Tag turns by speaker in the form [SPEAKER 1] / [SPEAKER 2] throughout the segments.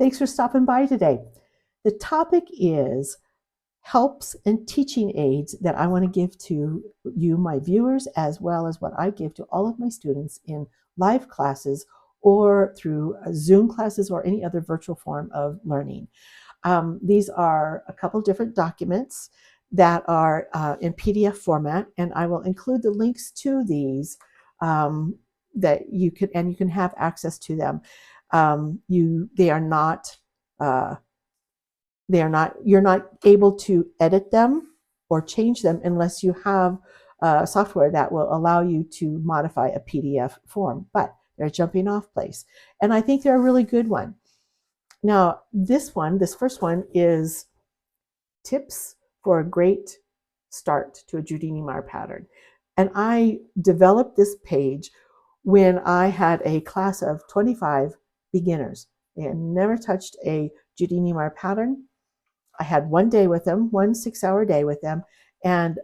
[SPEAKER 1] Thanks for stopping by today. The topic is helps and teaching aids that I want to give to you, my viewers, as well as what I give to all of my students in live classes or through Zoom classes or any other virtual form of learning. These are a couple different documents that are in PDF format, and I will include the links to these that you can have access to them. You're not able to edit them or change them unless you have software that will allow you to modify a PDF form, but they're a jumping off place. And I think they're a really good one. Now, this first one is tips for a great start to a Judy Niemeyer pattern. And I developed this page when I had a class of 25 beginners. They had never touched a Judy Niemeyer pattern. I had one day with them, 1 6-hour day with them, and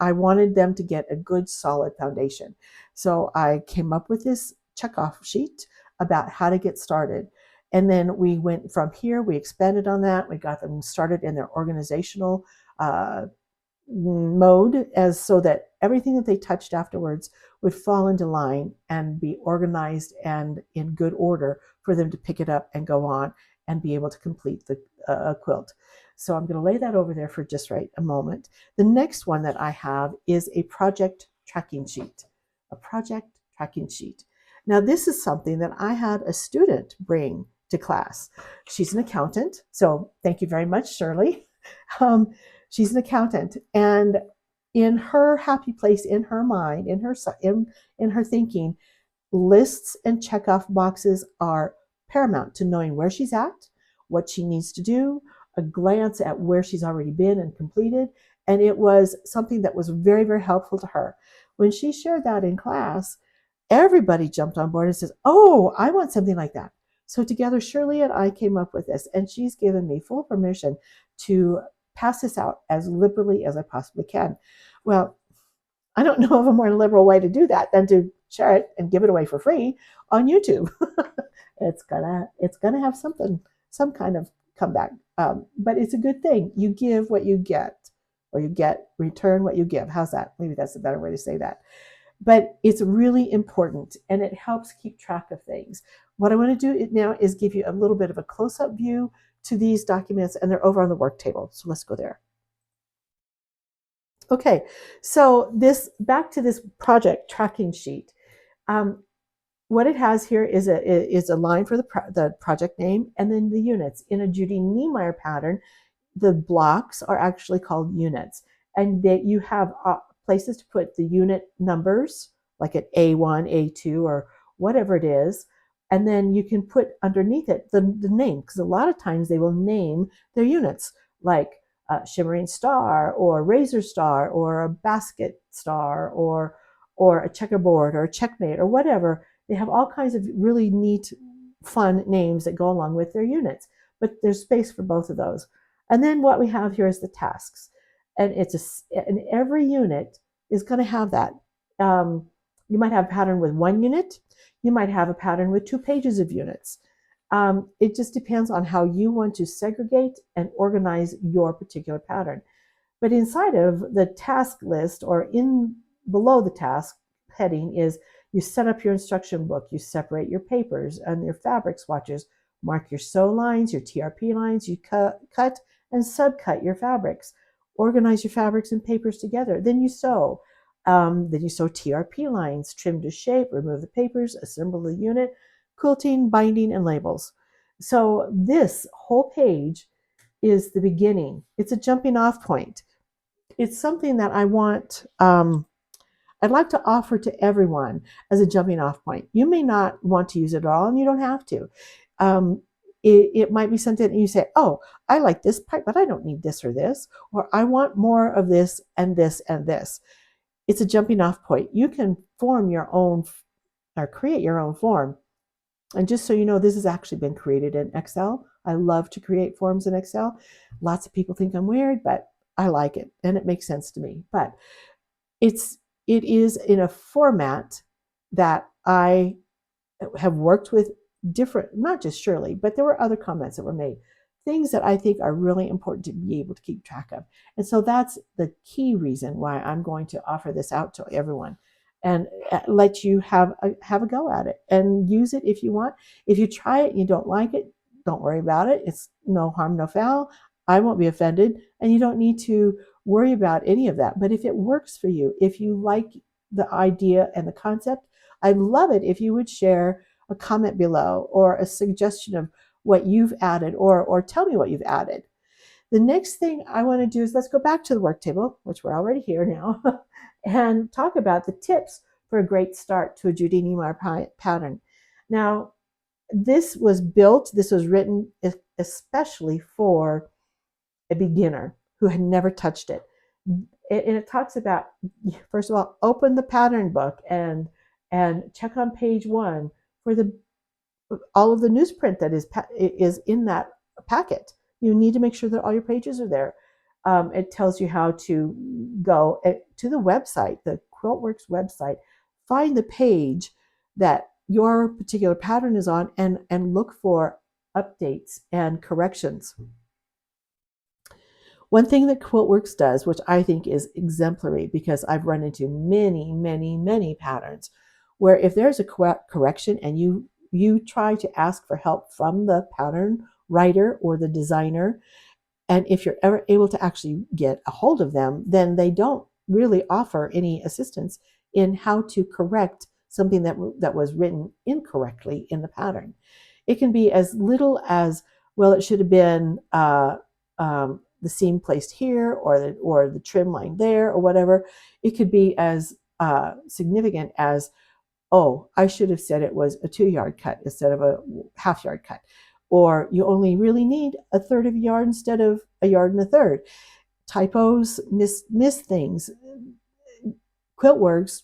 [SPEAKER 1] I wanted them to get a good solid foundation. So I came up with this checkoff sheet about how to get started. And then we went from here, we expanded on that. We got them started in their organizational mode, as so that everything that they touched afterwards would fall into line and be organized and in good order for them to pick it up and go on and be able to complete the quilt. So I'm going to lay that over there for just a moment. The next one that I have is a project tracking sheet. A project tracking sheet. Now, this is something that I had a student bring to class. She's an accountant, so thank you very much, Shirley. She's an accountant, and in her happy place, in her mind, in her thinking, lists and checkoff boxes are paramount to knowing where she's at, what she needs to do, a glance at where she's already been and completed. And it was something that was very, very helpful to her. When she shared that in class, everybody jumped on board and says, oh, I want something like that. So together, Shirley and I came up with this, and she's given me full permission to pass this out as liberally as I possibly can. Well, I don't know of a more liberal way to do that than to share it and give it away for free on YouTube. It's gonna have some kind of comeback, but it's a good thing. You give what you get, or you return what you give. How's that? Maybe that's a better way to say that. But it's really important, and it helps keep track of things. What I want to do now is give you a little bit of a close-up view to these documents, and they're over on the work table. So let's go there. Okay, so back to this project tracking sheet. What it has here is a line for the project name and then the units. In a Judy Niemeyer pattern, the blocks are actually called units, and that you have places to put the unit numbers, like at A1, A2, or whatever it is. And then you can put underneath it the name, because a lot of times they will name their units, like shimmering star or razor star or a basket star or a checkerboard or a checkmate or whatever. They have all kinds of really neat, fun names that go along with their units, but there's space for both of those. And then what we have here is the tasks, and and every unit is going to have that. You might have a pattern with 1 unit. You might have a pattern with 2 pages of units. It just depends on how you want to segregate and organize your particular pattern. But inside of the task list, or below the task heading, is you set up your instruction book, you separate your papers and your fabric swatches, mark your sew lines, your TRP lines, you cut and subcut your fabrics, organize your fabrics and papers together. Then you sew. Then you sew TRP lines, trim to shape, remove the papers, assemble the unit, quilting, binding, and labels. So this whole page is the beginning. It's a jumping off point. It's something that I'd like to offer to everyone as a jumping off point. You may not want to use it at all, and you don't have to. It might be something that you say, oh, I like this part, but I don't need this or this, or I want more of this and this and this. It's a jumping off point. You can form your own or create your own form. And just so you know, this has actually been created in Excel. I love to create forms in Excel. Lots of people think I'm weird, but I like it, and it makes sense to me. But it is in a format that I have worked with different, not just Shirley, but there were other comments that were made, things that I think are really important to be able to keep track of. And so that's the key reason why I'm going to offer this out to everyone and let you have a go at it and use it if you want. If you try it and you don't like it, don't worry about it. It's no harm, no foul. I won't be offended, and you don't need to worry about any of that. But if it works for you, if you like the idea and the concept, I'd love it if you would share a comment below or a suggestion of what you've added, or tell me what you've added. The next thing I want to do is let's go back to the work table, which we're already here now, and talk about the tips for a great start to a Judy Niemeyer pattern. Now, this was written especially for a beginner who had never touched it. And it talks about, first of all, open the pattern book and check on page 1 for all of the newsprint that is in that packet. You need to make sure that all your pages are there. It tells you how to go to the website, the QuiltWorks website, find the page that your particular pattern is on, and look for updates and corrections. One thing that QuiltWorks does, which I think is exemplary, because I've run into many, many, many patterns, where if there's a correction and you try to ask for help from the pattern writer or the designer, and if you're ever able to actually get a hold of them, then they don't really offer any assistance in how to correct something that was written incorrectly in the pattern. It can be as little as, well, it should have been the seam placed here, or the trim line there, or whatever. It could be as significant as, oh, I should have said it was a 2-yard cut instead of a half-yard cut. Or you only really need a third of a yard instead of a yard and a third. Typos, miss things. QuiltWorks,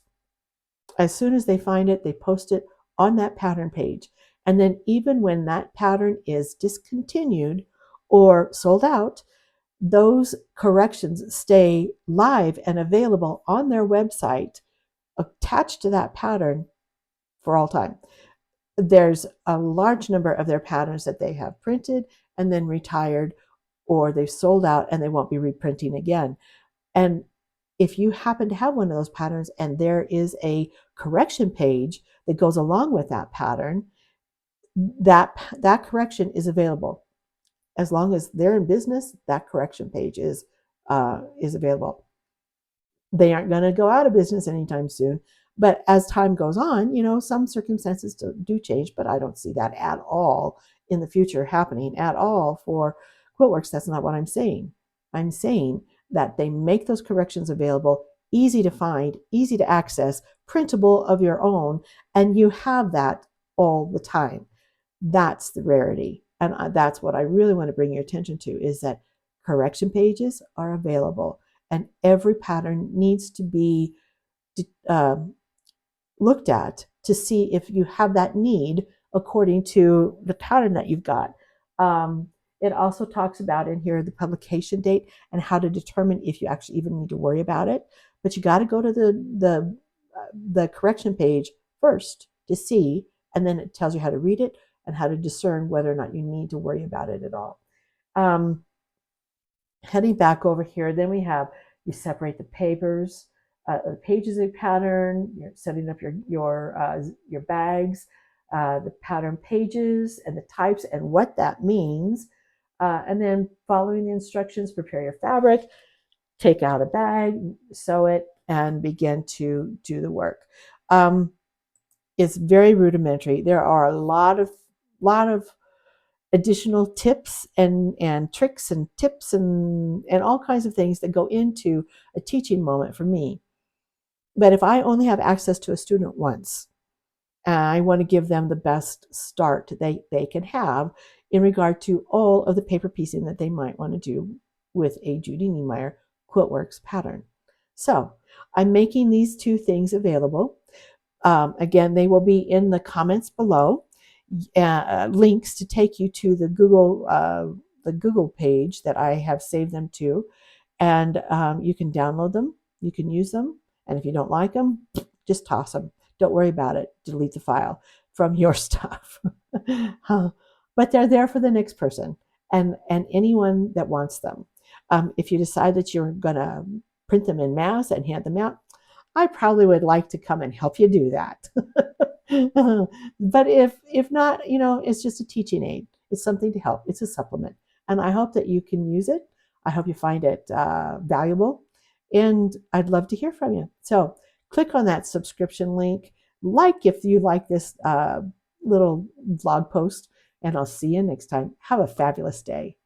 [SPEAKER 1] as soon as they find it, they post it on that pattern page. And then even when that pattern is discontinued or sold out, those corrections stay live and available on their website attached to that pattern for all time. There's a large number of their patterns that they have printed and then retired, or they've sold out and they won't be reprinting again. And if you happen to have one of those patterns and there is a correction page that goes along with that pattern, that correction is available. As long as they're in business, that correction page is available. They aren't going to go out of business anytime soon. But as time goes on, some circumstances do change, but I don't see that at all in the future happening at all for QuiltWorks. That's not what I'm saying. I'm saying that they make those corrections available, easy to find, easy to access, printable of your own, and you have that all the time. That's the rarity. And that's what I really want to bring your attention to, is that correction pages are available, and every pattern needs to be looked at to see if you have that need according to the pattern that you've got. It also talks about in here the publication date and how to determine if you actually even need to worry about it. But you got to go to the correction page first to see, and then it tells you how to read it and how to discern whether or not you need to worry about it at all. Heading back over here, then we have, you separate the papers, the pages of your pattern. You're setting up your bags, the pattern pages and the types and what that means, and then following the instructions. Prepare your fabric, take out a bag, sew it, and begin to do the work. It's very rudimentary. There are a lot of additional tips and tricks and tips and all kinds of things that go into a teaching moment for me. But if I only have access to a student once, I want to give them the best start they can have in regard to all of the paper piecing that they might want to do with a Judy Niemeyer QuiltWorks pattern. So I'm making these two things available. Again, they will be in the comments below. Links to take you to the Google page that I have saved them to, and you can download them, you can use them, and if you don't like them, just toss them. Don't worry about it. Delete the file. from your stuff. But they're there for the next person and anyone that wants them. If you decide that you're going to print them in mass and hand them out, I probably would like to come and help you do that. But if not, it's just a teaching aid. It's something to help. It's a supplement. And I hope that you can use it. I hope you find it valuable. And I'd love to hear from you. So click on that subscription link. Like if you like this little blog post. And I'll see you next time. Have a fabulous day.